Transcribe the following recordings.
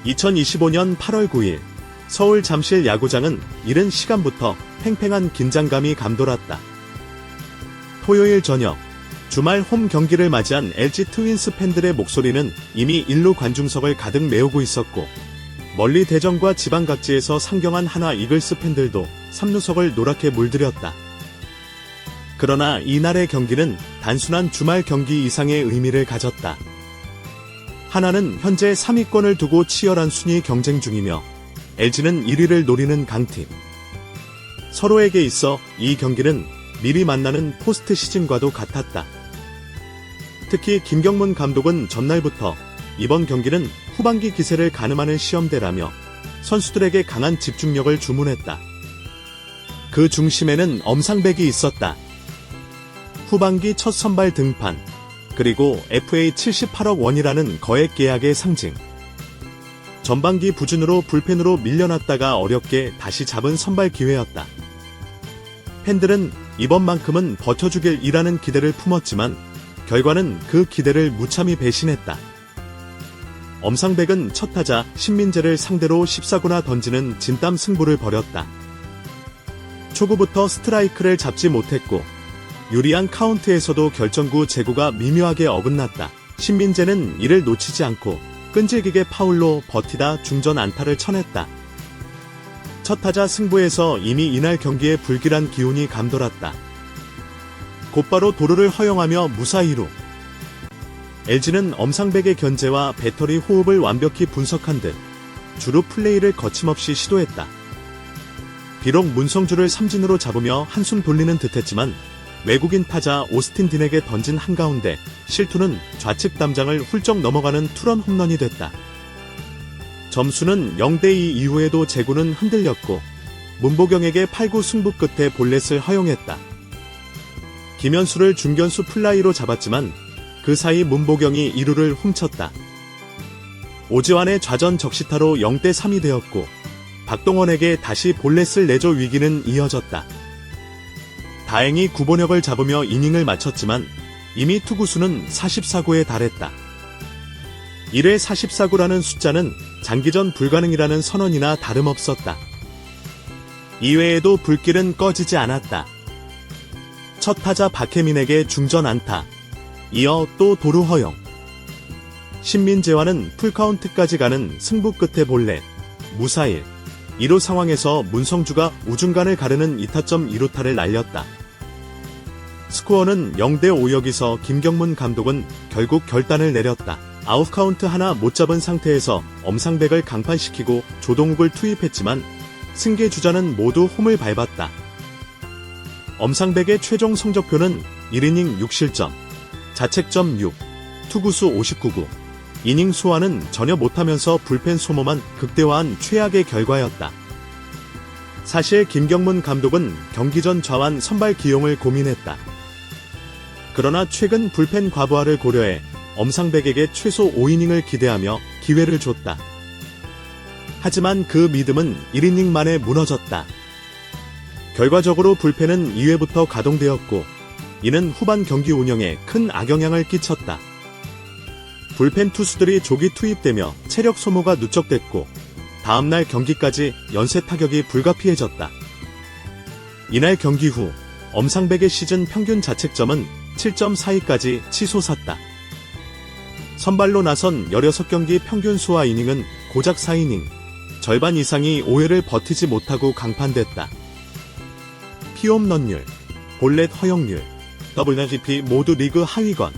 2025년 8월 9일 서울 잠실 야구장은 이른 시간부터 팽팽한 긴장감이 감돌았다. 토요일 저녁 주말 홈 경기를 맞이한 LG 트윈스 팬들의 목소리는 이미 1루 관중석을 가득 메우고 있었고, 멀리 대전과 지방 각지에서 상경한 하나 이글스 팬들도 3루석을 노랗게 물들였다. 그러나 이날의 경기는 단순한 주말 경기 이상의 의미를 가졌다. 하나는 현재 3위권을 두고 치열한 순위 경쟁 중이며 LG는 1위를 노리는 강팀. 서로에게 있어 이 경기는 미리 만나는 포스트 시즌과도 같았다. 특히 김경문 감독은 전날부터 이번 경기는 후반기 기세를 가늠하는 시험대라며 선수들에게 강한 집중력을 주문했다. 그 중심에는 엄상백이 있었다. 후반기 첫 선발 등판, 그리고 FA 78억 원이라는 거액 계약의 상징. 전반기 부진으로 불펜으로 밀려났다가 어렵게 다시 잡은 선발 기회였다. 팬들은 이번만큼은 버텨주길이라는 기대를 품었지만 결과는 그 기대를 무참히 배신했다. 엄상백은 첫 타자 신민재를 상대로 14구나 던지는 진땀 승부를 벌였다. 초구부터 스트라이크를 잡지 못했고 유리한 카운트에서도 결정구 제구가 미묘하게 어긋났다. 신민재는 이를 놓치지 않고 끈질기게 파울로 버티다 중전 안타를 쳐냈다. 첫 타자 승부에서 이미 이날 경기에 불길한 기운이 감돌았다. 곧바로 도루를 허용하며 무사 2루. LG는 엄상백의 견제와 배터리 호흡을 완벽히 분석한 듯 주루 플레이를 거침없이 시도했다. 비록 문성주를 삼진으로 잡으며 한숨 돌리는 듯했지만 외국인 타자 오스틴 딘에게 던진 한가운데 실투는 좌측 담장을 훌쩍 넘어가는 투런 홈런이 됐다. 점수는 0대2 이후에도 제구는 흔들렸고 문보경에게 8구 승부 끝에 볼넷을 허용했다. 김현수를 중견수 플라이로 잡았지만 그 사이 문보경이 2루를 훔쳤다. 오지환의 좌전 적시타로 0대3이 되었고 박동원에게 다시 볼넷을 내줘 위기는 이어졌다. 다행히 구본혁을 잡으며 이닝을 마쳤지만 이미 투구수는 44구에 달했다. 1회 44구라는 숫자는 장기전 불가능이라는 선언이나 다름없었다. 이외에도 불길은 꺼지지 않았다. 첫 타자 박혜민에게 중전 안타, 이어 또 도루 허용. 신민재와는 풀카운트까지 가는 승부 끝에 볼넷, 무사일, 2루 상황에서 문성주가 우중간을 가르는 2타점 2루타를 날렸다. 스코어는 0대5여기서 김경문 감독은 결국 결단을 내렸다. 아웃카운트 하나 못 잡은 상태에서 엄상백을 강판시키고 조동욱을 투입했지만 승계 주자는 모두 홈을 밟았다. 엄상백의 최종 성적표는 1이닝 6실점, 자책점 6, 투구수 59구, 이닝 소화는 전혀 못하면서 불펜 소모만 극대화한 최악의 결과였다. 사실 김경문 감독은 경기 전 좌완 선발 기용을 고민했다. 그러나 최근 불펜 과부하를 고려해 엄상백에게 최소 5이닝을 기대하며 기회를 줬다. 하지만 그 믿음은 1이닝 만에 무너졌다. 결과적으로 불펜은 2회부터 가동되었고 이는 후반 경기 운영에 큰 악영향을 끼쳤다. 불펜 투수들이 조기 투입되며 체력 소모가 누적됐고 다음날 경기까지 연쇄 타격이 불가피해졌다. 이날 경기 후 엄상백의 시즌 평균 자책점은 7.42까지 치솟았다. 선발로 나선 16경기 평균 소화 이닝은 고작 4이닝, 절반 이상이 5회를 버티지 못하고 강판됐다. 피홈런율, 볼넷 허용률, WRGP 모두 리그 하위권.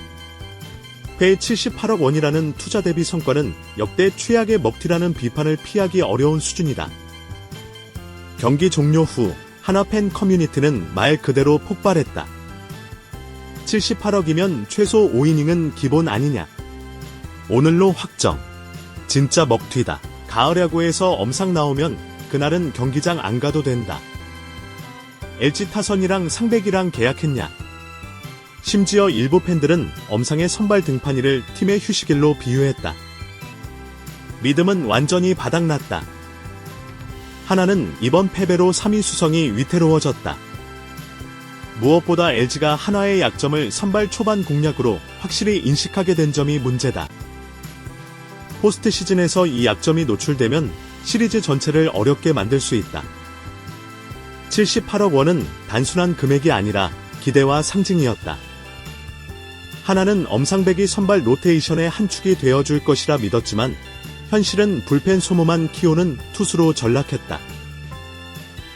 회 78억 원이라는 투자 대비 성과는 역대 최악의 먹튀라는 비판을 피하기 어려운 수준이다. 경기 종료 후 하나 팬 커뮤니티는 말 그대로 폭발했다. 78억이면 최소 5이닝은 기본 아니냐. 오늘로 확정. 진짜 먹튀다. 가을 야구에서 엄상 나오면 그날은 경기장 안 가도 된다. LG 타선이랑 상백이랑 계약했냐. 심지어 일부 팬들은 엄상의 선발 등판일을 팀의 휴식일로 비유했다. 믿음은 완전히 바닥났다. 하나는 이번 패배로 3위 수성이 위태로워졌다. 무엇보다 LG가 한화의 약점을 선발 초반 공략으로 확실히 인식하게 된 점이 문제다. 포스트 시즌에서 이 약점이 노출되면 시리즈 전체를 어렵게 만들 수 있다. 78억 원은 단순한 금액이 아니라 기대와 상징이었다. 하나는 엄상백이 선발 로테이션의 한 축이 되어줄 것이라 믿었지만 현실은 불펜 소모만 키우는 투수로 전락했다.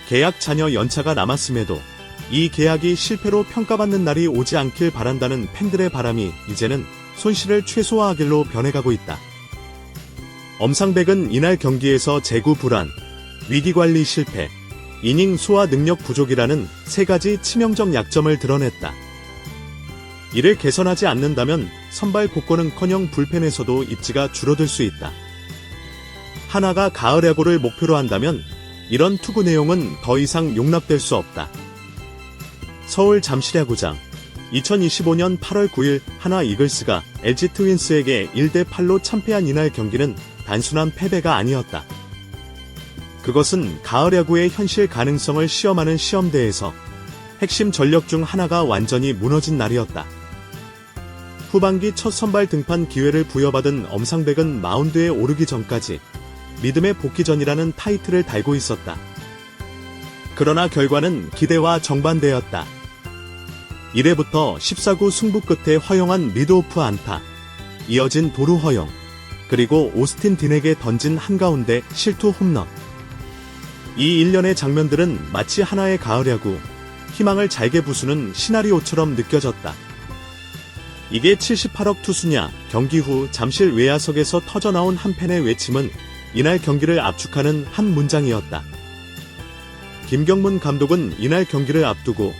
계약 잔여 연차가 남았음에도 이 계약이 실패로 평가받는 날이 오지 않길 바란다는 팬들의 바람이 이제는 손실을 최소화하길로 변해가고 있다. 엄상백은 이날 경기에서 제구 불안, 위기관리 실패, 이닝 소화 능력 부족이라는 세 가지 치명적 약점을 드러냈다. 이를 개선하지 않는다면 선발 복권은커녕 불펜에서도 입지가 줄어들 수 있다. 하나가 가을 야구를 목표로 한다면 이런 투구 내용은 더 이상 용납될 수 없다. 서울 잠실야구장 2025년 8월 9일 하나 이글스가 LG 트윈스에게 1대8로 참패한 이날 경기는 단순한 패배가 아니었다. 그것은 가을 야구의 현실 가능성을 시험하는 시험대에서 핵심 전력 중 하나가 완전히 무너진 날이었다. 후반기 첫 선발 등판 기회를 부여받은 엄상백은 마운드에 오르기 전까지 믿음의 복귀전이라는 타이틀을 달고 있었다. 그러나 결과는 기대와 정반대였다. 1회부터 14구 승부 끝에 허용한 리드오프 안타, 이어진 도루 허용, 그리고 오스틴 딘에게 던진 한가운데 실투 홈런. 이 일련의 장면들은 마치 하나의 가을 야구, 희망을 잘게 부수는 시나리오처럼 느껴졌다. 이게 78억 투수냐? 경기 후 잠실 외야석에서 터져나온 한 팬의 외침은 이날 경기를 압축하는 한 문장이었다. 김경문 감독은 이날 경기를 앞두고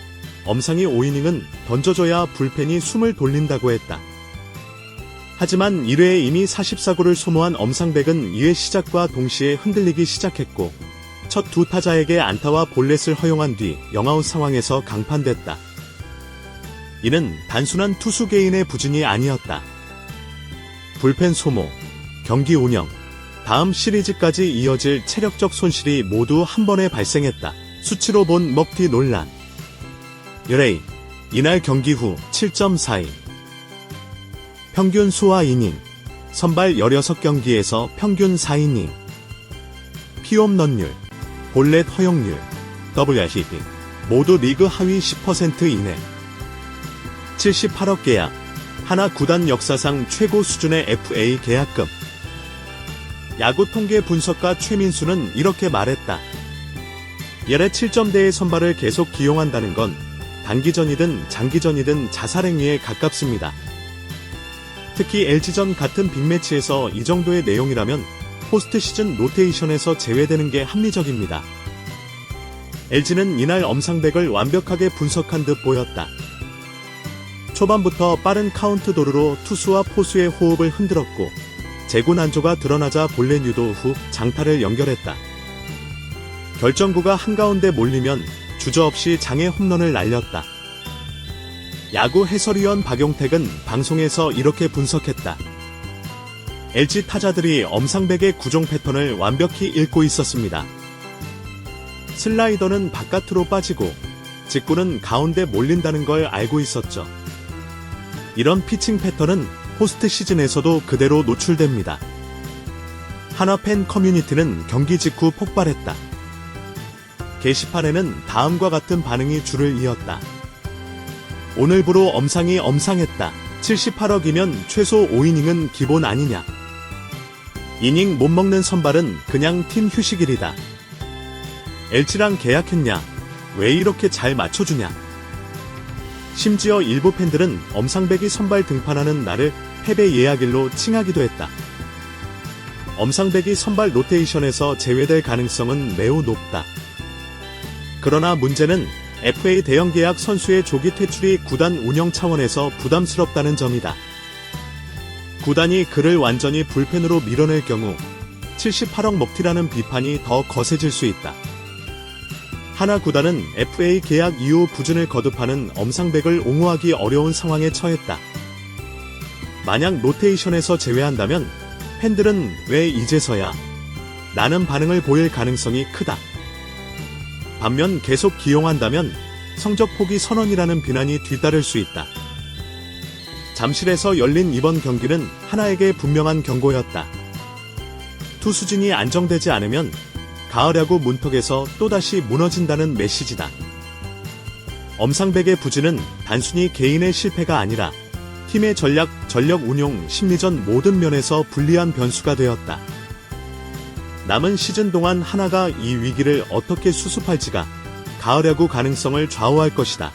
엄상이 5이닝은 던져줘야 불펜이 숨을 돌린다고 했다. 하지만 1회에 이미 44구를 소모한 엄상백은 2회 시작과 동시에 흔들리기 시작했고 첫 두 타자에게 안타와 볼넷을 허용한 뒤 영아웃 상황에서 강판됐다. 이는 단순한 투수 개인의 부진이 아니었다. 불펜 소모, 경기 운영, 다음 시리즈까지 이어질 체력적 손실이 모두 한 번에 발생했다. 수치로 본 먹튀 논란. 르레이, 이날 경기 후 7.42. 평균 소화 이닝, 선발 16경기에서 평균 4이닝. 피홈런율, 볼넷 허용률, WRC 모두 리그 하위 10% 이내. 78억 계약, 하나 구단 역사상 최고 수준의 FA 계약금. 야구 통계 분석가 최민수는 이렇게 말했다. 열의 7점대의 선발을 계속 기용한다는 건 단기전이든 장기전이든 자살행위에 가깝습니다. 특히 LG전 같은 빅매치에서 이 정도의 내용이라면 포스트 시즌 로테이션에서 제외되는 게 합리적입니다. LG는 이날 엄상백을 완벽하게 분석한 듯 보였다. 초반부터 빠른 카운트 도루로 투수와 포수의 호흡을 흔들었고 제구 난조가 드러나자 볼넷 유도 후 장타를 연결했다. 결정구가 한가운데 몰리면 주저없이 장애 홈런을 날렸다. 야구 해설위원 박용택은 방송에서 이렇게 분석했다. LG 타자들이 엄상백의 구종 패턴을 완벽히 읽고 있었습니다. 슬라이더는 바깥으로 빠지고 직구는 가운데 몰린다는 걸 알고 있었죠. 이런 피칭 패턴은 포스트 시즌에서도 그대로 노출됩니다. 하나 팬 커뮤니티는 경기 직후 폭발했다. 게시판에는 다음과 같은 반응이 줄을 이었다. 오늘부로 엄상이 엄상했다. 78억이면 최소 5이닝은 기본 아니냐. 이닝 못 먹는 선발은 그냥 팀 휴식일이다. LG랑 계약했냐? 왜 이렇게 잘 맞춰주냐? 심지어 일부 팬들은 엄상백이 선발 등판하는 날을 패배 예약일로 칭하기도 했다. 엄상백이 선발 로테이션에서 제외될 가능성은 매우 높다. 그러나 문제는 FA 대형 계약 선수의 조기 퇴출이 구단 운영 차원에서 부담스럽다는 점이다. 구단이 그를 완전히 불펜으로 밀어낼 경우 78억 먹튀라는 비판이 더 거세질 수 있다. 하나 구단은 FA 계약 이후 부진을 거듭하는 엄상백을 옹호하기 어려운 상황에 처했다. 만약 로테이션에서 제외한다면 팬들은 왜 이제서야? 라는 반응을 보일 가능성이 크다. 반면 계속 기용한다면 성적 포기 선언이라는 비난이 뒤따를 수 있다. 잠실에서 열린 이번 경기는 하나에게 분명한 경고였다. 투수진이 안정되지 않으면 가을 야구 문턱에서 또다시 무너진다는 메시지다. 엄상백의 부진은 단순히 개인의 실패가 아니라 팀의 전력 운용, 심리전 모든 면에서 불리한 변수가 되었다. 남은 시즌 동안 하나가 이 위기를 어떻게 수습할지가 가을 야구 가능성을 좌우할 것이다.